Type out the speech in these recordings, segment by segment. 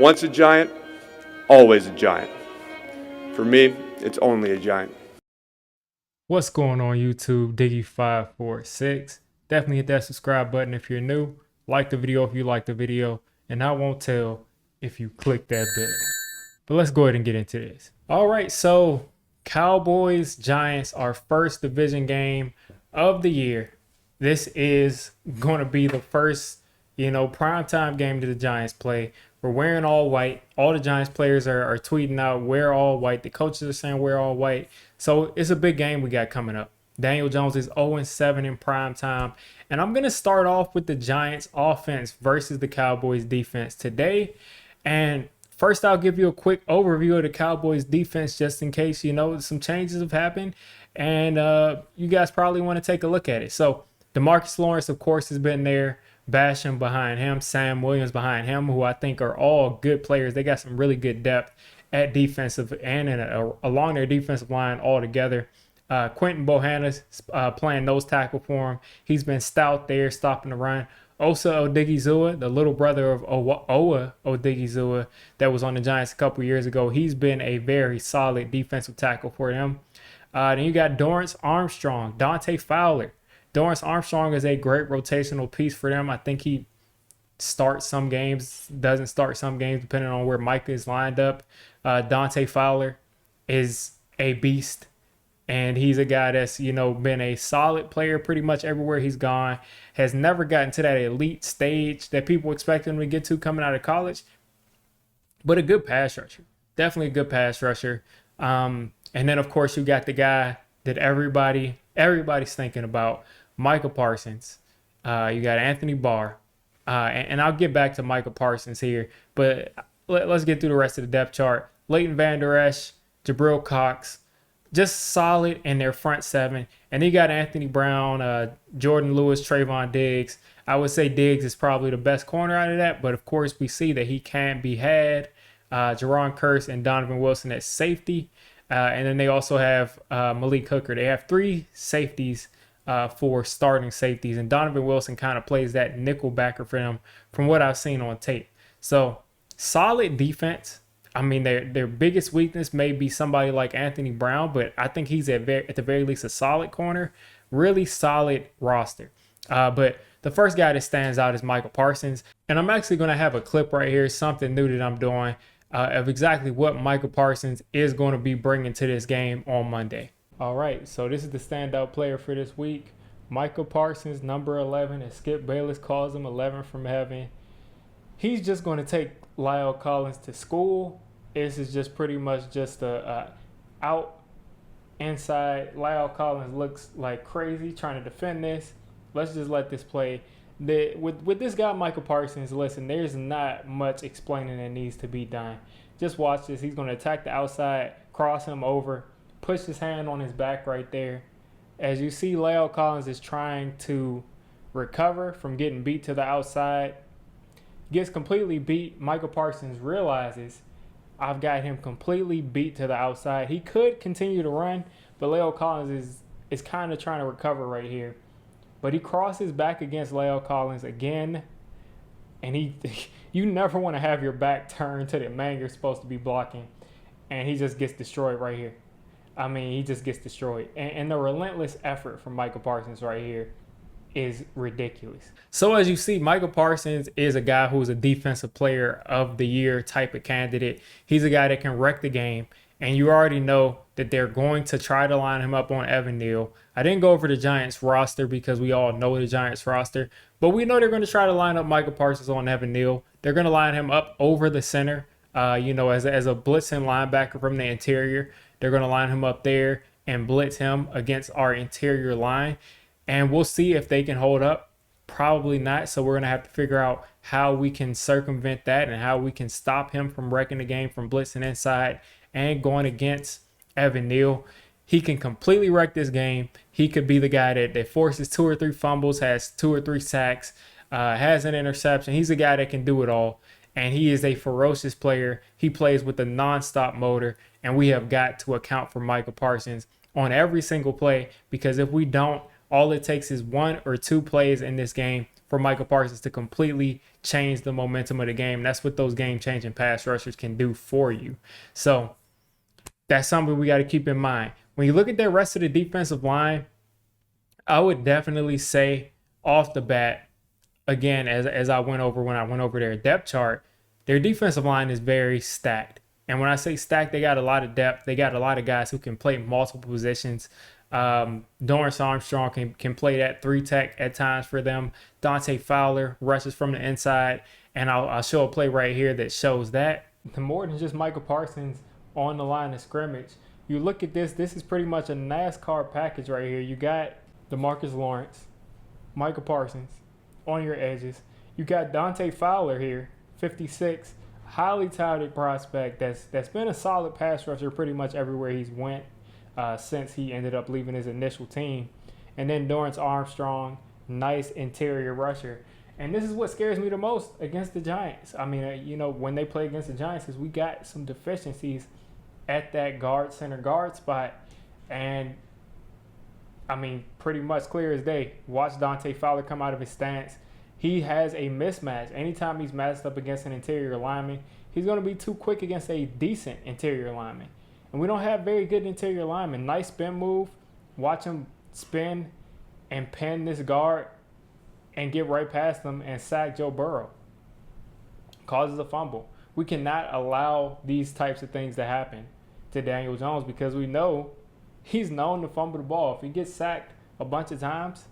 Once a giant, always a giant. For me, it's only a giant. What's going on YouTube? Diggy546. Definitely hit that subscribe button if you're new. Like the video if you like the video. And I won't tell if you click that bell. But let's go ahead and get into this. All right, so Cowboys Giants, our first division game of the year. This is going to be the first, primetime game that the Giants play. We're wearing all white. All the Giants players are tweeting out, wear all white. The coaches are saying wear all white. So it's a big game we got coming up. Daniel Jones is 0-7 in prime time. And I'm going to start off with the Giants offense versus the Cowboys defense today. And first, I'll give you a quick overview of the Cowboys defense just in case, some changes have happened. And you guys probably want to take a look at it. So DeMarcus Lawrence, of course, has been there. Basham behind him, Sam Williams behind him, who I think are all good players. They got some really good depth at defensive and along their defensive line altogether. Quentin Bohanna's playing nose tackle for him. He's been stout there, stopping the run. Osa Odigizua, the little brother of Owa Odigizua that was on the Giants a couple years ago, he's been a very solid defensive tackle for them. Then you got Dorrance Armstrong, Dante Fowler. Dorrance Armstrong is a great rotational piece for them. I think he starts some games, doesn't start some games, depending on where Micah is lined up. Dante Fowler is a beast, and he's a guy that's, been a solid player pretty much everywhere he's gone. Has never gotten to that elite stage that people expect him to get to coming out of college, but a good pass rusher. Definitely a good pass rusher. And then, of course, you got the guy that everybody's thinking about, Micah Parsons. You got Anthony Barr. And I'll get back to Micah Parsons here, but let's get through the rest of the depth chart. Leighton Vander Esch, Jabril Cox, just solid in their front seven. And you got Anthony Brown, Jordan Lewis, Trevon Diggs. I would say Diggs is probably the best corner out of that, but of course we see that he can be had. Jerron Kearse and Donovan Wilson at safety. And then they also have Malik Hooker. They have three safeties for starting safeties, and Donovan Wilson kind of plays that nickel backer for them from what I've seen on tape. So solid defense. I mean, their biggest weakness may be somebody like Anthony Brown, but I think he's at the very least a solid corner. Really solid roster. But the first guy that stands out is Micah Parsons, and I'm actually going to have a clip right here, something new that I'm doing of exactly what Micah Parsons is going to be bringing to this game on Monday. All right, so this is the standout player for this week. Micah Parsons, number 11, as Skip Bayless calls him, 11 from heaven. He's just going to take La'el Collins to school. This is just pretty much just a out inside. La'el Collins looks like crazy trying to defend this. Let's just let this play. With this guy, Micah Parsons, listen, there's not much explaining that needs to be done. Just watch this. He's going to attack the outside, cross him over, push his hand on his back right there. As you see, La'el Collins is trying to recover from getting beat to the outside. Gets completely beat. Micah Parsons realizes, I've got him completely beat to the outside. He could continue to run, but La'el Collins is kind of trying to recover right here. But he crosses back against La'el Collins again. And you never want to have your back turned to the man you're supposed to be blocking. And he just gets destroyed right here. I mean, he just gets destroyed. And the relentless effort from Micah Parsons right here is ridiculous. So as you see, Micah Parsons is a guy who's a defensive player of the year type of candidate. He's a guy that can wreck the game. And you already know that they're going to try to line him up on Evan Neal. I didn't go over the Giants roster because we all know the Giants roster. But we know they're going to try to line up Micah Parsons on Evan Neal. They're going to line him up over the center, as a blitzing linebacker from the interior. They're going to line him up there and blitz him against our interior line. And we'll see if they can hold up. Probably not. So we're going to have to figure out how we can circumvent that and how we can stop him from wrecking the game, from blitzing inside and going against Evan Neal. He can completely wreck this game. He could be the guy that forces 2 or 3 fumbles, has 2 or 3 sacks, has an interception. He's a guy that can do it all. And he is a ferocious player. He plays with a nonstop motor. And we have got to account for Micah Parsons on every single play, because if we don't, all it takes is 1 or 2 plays in this game for Micah Parsons to completely change the momentum of the game. That's what those game-changing pass rushers can do for you. So that's something we got to keep in mind. When you look at the rest of the defensive line, I would definitely say off the bat, again, as I went over when I went over their depth chart, their defensive line is very stacked. And when I say stacked, they got a lot of depth. They got a lot of guys who can play multiple positions. Dorrance Armstrong can play that 3-tech at times for them. Dante Fowler rushes from the inside. And I'll show a play right here that shows that. More than just Micah Parsons on the line of scrimmage. You look at this is pretty much a NASCAR package right here. You got DeMarcus Lawrence, Micah Parsons on your edges. You got Dante Fowler here, 56, highly touted prospect that's been a solid pass rusher pretty much everywhere he's went since he ended up leaving his initial team. And then Dorrance Armstrong, nice interior rusher. And this is what scares me the most against the Giants. I mean, when they play against the Giants, is we got some deficiencies at that center guard spot. And I mean, pretty much clear as day. Watch Dante Fowler come out of his stance. He has a mismatch. Anytime he's matched up against an interior lineman, he's going to be too quick against a decent interior lineman. And we don't have very good interior linemen. Nice spin move. Watch him spin and pin this guard and get right past them and sack Joe Burrow. Causes a fumble. We cannot allow these types of things to happen to Daniel Jones because we know he's known to fumble the ball. If he gets sacked a bunch of times,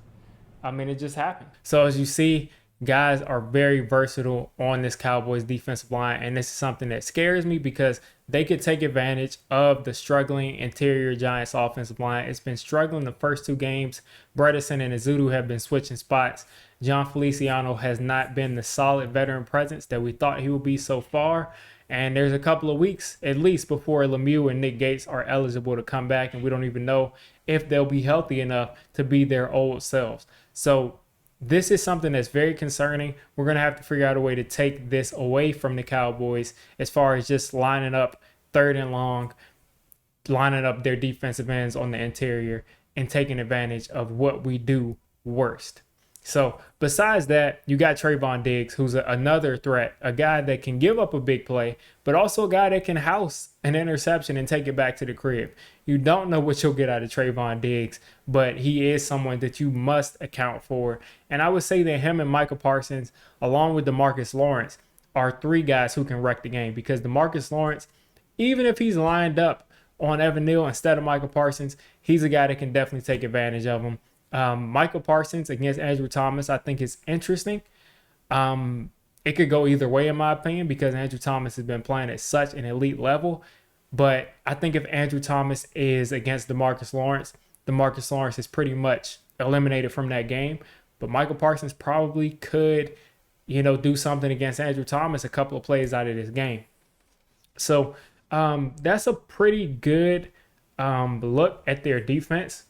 I mean, it just happened. So as you see, guys are very versatile on this Cowboys defensive line. And this is something that scares me because they could take advantage of the struggling interior Giants offensive line. It's been struggling the first 2 games. Bredesen and Azeez have been switching spots. John Feliciano has not been the solid veteran presence that we thought he would be so far. And there's a couple of weeks at least before Lemieux and Nick Gates are eligible to come back. And we don't even know if they'll be healthy enough to be their old selves. So this is something that's very concerning. We're going to have to figure out a way to take this away from the Cowboys as far as just lining up 3rd and long, lining up their defensive ends on the interior and taking advantage of what we do worst. So besides that, you got Trevon Diggs, who's another threat, a guy that can give up a big play, but also a guy that can house an interception and take it back to the crib. You don't know what you'll get out of Trevon Diggs, but he is someone that you must account for. And I would say that him and Micah Parsons, along with DeMarcus Lawrence, are 3 guys who can wreck the game because DeMarcus Lawrence, even if he's lined up on Evan Neal instead of Micah Parsons, he's a guy that can definitely take advantage of him. Micah Parsons against Andrew Thomas, I think is interesting. It could go either way in my opinion because Andrew Thomas has been playing at such an elite level. But I think if Andrew Thomas is against DeMarcus Lawrence is pretty much eliminated from that game. But Micah Parsons probably could, do something against Andrew Thomas a couple of plays out of this game. So that's a pretty good look at their defense.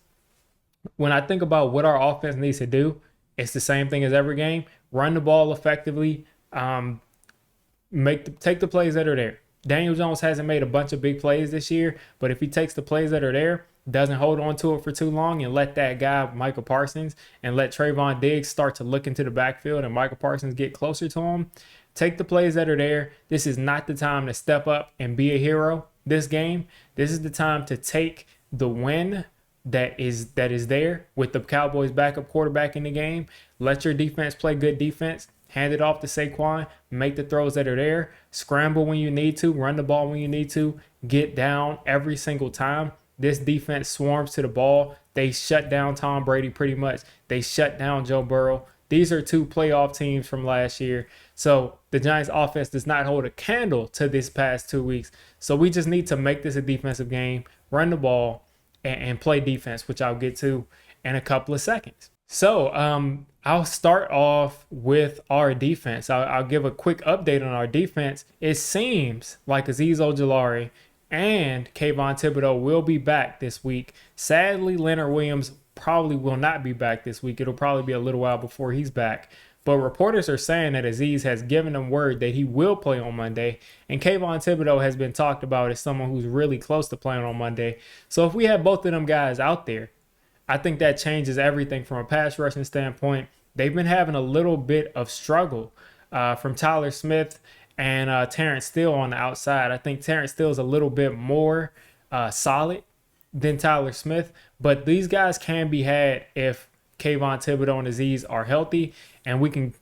When I think about what our offense needs to do, it's the same thing as every game. Run the ball effectively. Take the plays that are there. Daniel Jones hasn't made a bunch of big plays this year, but if he takes the plays that are there, doesn't hold on to it for too long and let that guy, Micah Parsons, and let Trevon Diggs start to look into the backfield and Micah Parsons get closer to him, take the plays that are there. This is not the time to step up and be a hero this game. This is the time to take the win that is there with the Cowboys backup quarterback in the game. Let your defense play good defense. Hand it off to Saquon. Make the throws that are there. Scramble when you need to. Run the ball when you need to. Get down every single time. This defense swarms to the ball. They shut down Tom Brady pretty much. They shut down Joe Burrow. These are 2 playoff teams from last year. So the Giants offense does not hold a candle to this past 2 weeks. So we just need to make this a defensive game. Run the ball and play defense, which I'll get to in a couple of seconds. So I'll start off with our defense. I'll give a quick update on our defense. It seems like Azeez Ojulari and Kayvon Thibodeaux will be back this week. Sadly, Leonard Williams probably will not be back this week. It'll probably be a little while before he's back. But reporters are saying that Azeez has given them word that he will play on Monday. And Kayvon Thibodeaux has been talked about as someone who's really close to playing on Monday. So if we have both of them guys out there, I think that changes everything from a pass rushing standpoint. they've been having a little bit of struggle from Tyler Smith and Terrence Steele on the outside. I think Terrence Steele is a little bit more solid than Tyler Smith, but these guys can be had if Kayvon, Thibodeaux, and Azeez are healthy, and we can,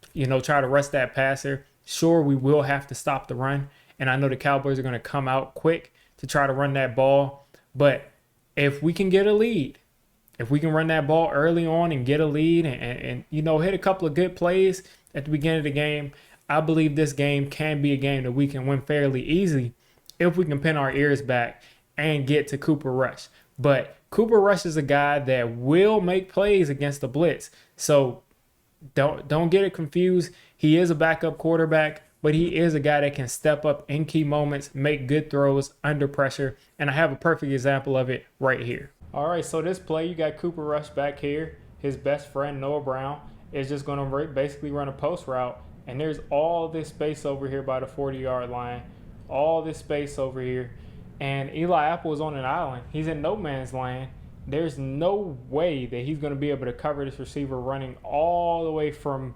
try to rest that passer. Sure, we will have to stop the run, and I know the Cowboys are going to come out quick to try to run that ball, but if we can get a lead, if we can run that ball early on and get a lead and hit a couple of good plays at the beginning of the game, I believe this game can be a game that we can win fairly easily if we can pin our ears back and get to Cooper Rush. But Cooper Rush is a guy that will make plays against the blitz. So don't get it confused. He is a backup quarterback, but he is a guy that can step up in key moments, make good throws under pressure. And I have a perfect example of it right here. All right, so this play, you got Cooper Rush back here. His best friend, Noah Brown, is just going to basically run a post route. And there's all this space over here by the 40-yard line, all this space over here. And Eli Apple is on an island. He's in no man's land. There's no way that he's going to be able to cover this receiver running all the way from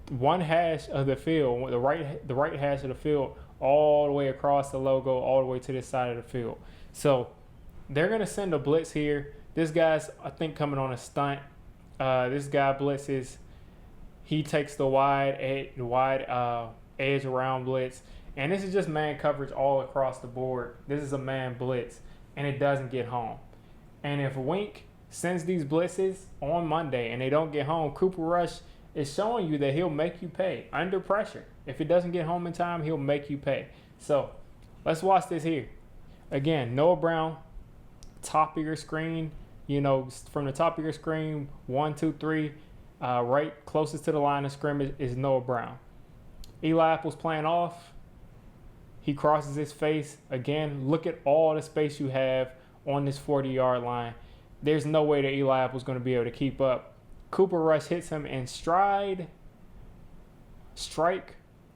one hash of the field, the right hash of the field, all the way across the logo, all the way to this side of the field. So they're going to send a blitz here. This guy's, I think, coming on a stunt. This guy blitzes. He takes the wide edge around blitz. And this is just man coverage all across the board. This is a man blitz, and it doesn't get home. And if Wink sends these blitzes on Monday and they don't get home, Cooper Rush is showing you that he'll make you pay under pressure. If it doesn't get home in time, he'll make you pay. So let's watch this here. Again, Noah Brown, top of your screen, from the top of your screen, 1, 2, 3, right closest to the line of scrimmage is Noah Brown. Eli Apple's playing off. He crosses his face. Again, look at all the space you have on this 40-yard line. There's no way that Eli Apple's going to be able to keep up. Cooper Rush hits him in strike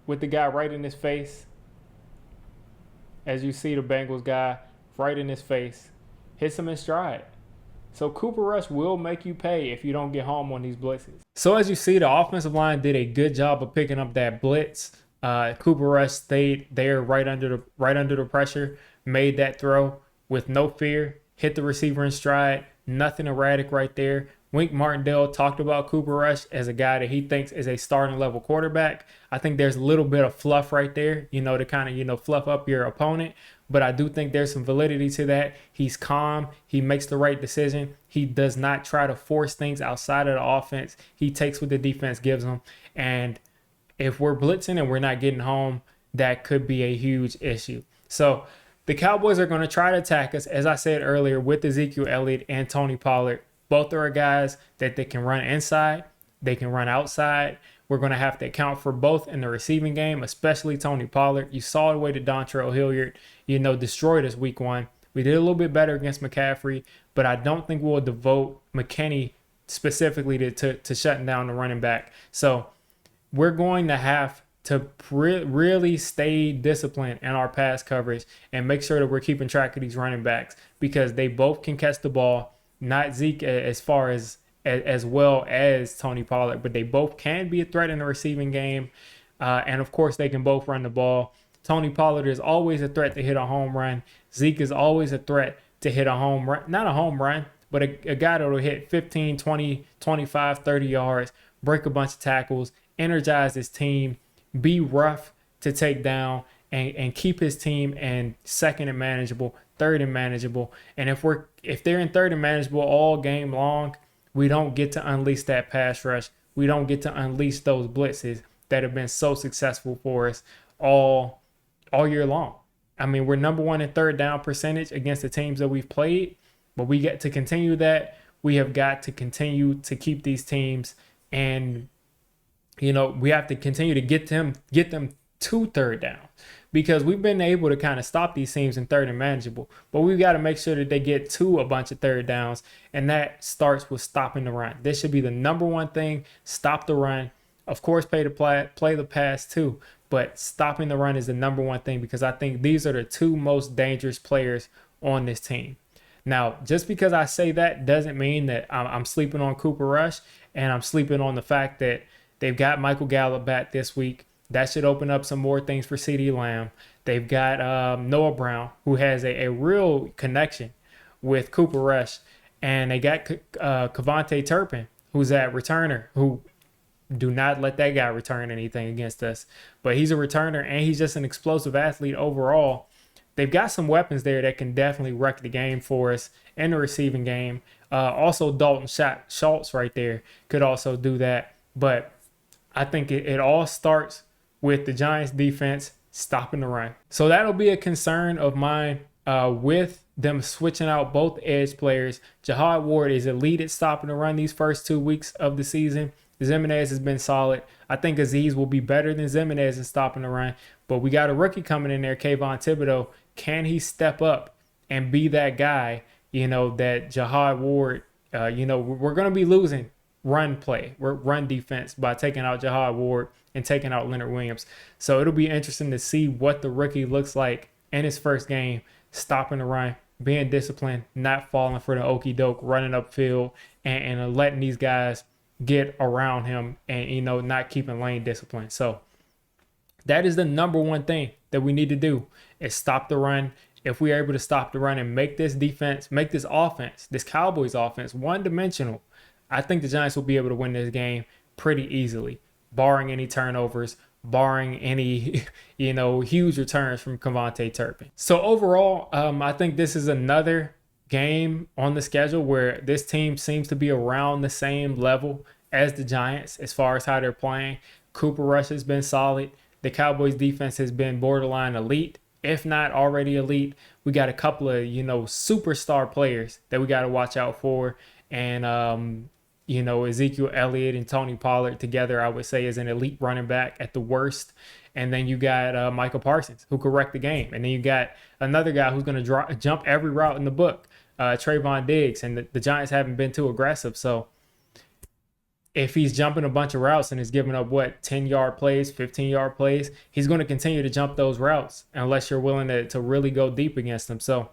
with the guy right in his face. As you see the Bengals guy right in his face. Hits him in stride. So Cooper Rush will make you pay if you don't get home on these blitzes. So as you see, the offensive line did a good job of picking up that blitz. Cooper Rush stayed there right under the pressure, made that throw with no fear, hit the receiver in stride, nothing erratic right there. Wink Martindale talked about Cooper Rush as a guy that he thinks is a starting level quarterback. I think there's a little bit of fluff right there, to kind of, fluff up your opponent. But I do think there's some validity to that. He's calm. He makes the right decision. He does not try to force things outside of the offense. He takes what the defense gives him. And if we're blitzing and we're not getting home, that could be a huge issue. So the Cowboys are going to try to attack us, as I said earlier, with Ezekiel Elliott and Tony Pollard. Both are guys that they can run inside. They can run outside. We're going to have to account for both in the receiving game, especially Tony Pollard. You saw the way that Dontrell Hilliard, destroyed us week 1. We did a little bit better against McCaffrey, but I don't think we'll devote McKinney specifically to shutting down the running back. So we're going to have to really stay disciplined in our pass coverage and make sure that we're keeping track of these running backs because they both can catch the ball. Not Zeke as far as well as Tony Pollard, but they both can be a threat in the receiving game. And, of course, they can both run the ball. Tony Pollard is always a threat to hit a home run. Zeke is always a threat to hit a home run. Not a home run, but a guy that will hit 15, 20, 25, 30 yards, break a bunch of tackles, energize his team, be rough to take down, and keep his team in second and manageable, third and manageable. And if they're in third and manageable all game long, we don't get to unleash that pass rush. We don't get to unleash those blitzes that have been so successful for us all year long. I mean, we're number 1 in third down percentage against the teams that we've played, but we get to continue that. We have got to continue to keep these teams, and we have to continue to get them to third down, because we've been able to kind of stop these teams in third and manageable, but we've got to make sure that they get to a bunch of third downs, and that starts with stopping the run. This should be the number 1 thing. Stop the run. Of course, play the pass too, but stopping the run is the number 1 thing, because I think these are the 2 most dangerous players on this team. Now, just because I say that doesn't mean that I'm sleeping on Cooper Rush. and I'm sleeping on the fact that they've got Michael Gallup back this week. That should open up some more things for CeeDee Lamb. They've got Noah Brown, who has a real connection with Cooper Rush. And they got Kayvon Turpin, who's that returner, who do not let that guy return anything against us. But he's a returner, and he's just an explosive athlete overall. They've got some weapons there that can definitely wreck the game for us in the receiving game. Also, Dalton Schultz right there could also do that. But I think it all starts with the Giants defense stopping the run. So that'll be a concern of mine with them switching out both edge players. Jihad Ward is elite at stopping the run these first 2 weeks of the season. Zimenez has been solid. I think Azeez will be better than Zimenez in stopping the run. But we got a rookie coming in there, Kayvon Thibodeaux. Can he step up and be that guy, that Jihad Ward, we're going to be losing run defense by taking out Jihad Ward and taking out Leonard Williams. So it'll be interesting to see what the rookie looks like in his first game, stopping the run, being disciplined, not falling for the okie doke, running upfield, and letting these guys get around him and, not keeping lane discipline. So that is the number one thing that we need to do is stop the run. If we are able to stop the run and make this defense, make this offense, this Cowboys offense one-dimensional, I think the Giants will be able to win this game pretty easily, barring any turnovers, barring any, huge returns from Kayvon Turpin. So overall, I think this is another game on the schedule where this team seems to be around the same level as the Giants as far as how they're playing. Cooper Rush has been solid. The Cowboys defense has been borderline elite, if not already elite. We got a couple of, superstar players that we got to watch out for. And, Ezekiel Elliott and Tony Pollard together, I would say, is an elite running back at the worst. And then you got Micah Parsons, who could wreck the game. And then you got another guy who's going to jump every route in the book, Trevon Diggs. And the Giants haven't been too aggressive. So if he's jumping a bunch of routes and is giving up, 10-yard plays, 15-yard plays, he's going to continue to jump those routes unless you're willing to really go deep against him. So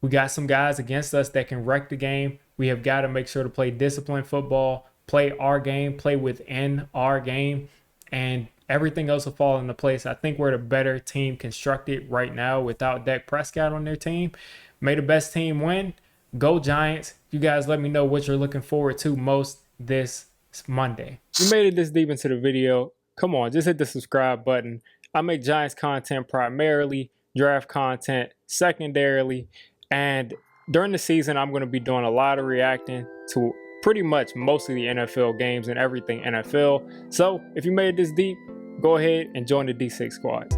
we got some guys against us that can wreck the game. We have got to make sure to play disciplined football, play our game, play within our game, and everything else will fall into place. I think we're the better team constructed right now without Dak Prescott on their team. May the best team win. Go Giants. You guys let me know what you're looking forward to most this Monday. You made it this deep into the video. Come on, just hit the subscribe button. I make Giants content primarily, draft content secondarily, and during the season, I'm going to be doing a lot of reacting to pretty much most of the NFL games and everything NFL. So if you made it this deep, go ahead and join the D6 squad.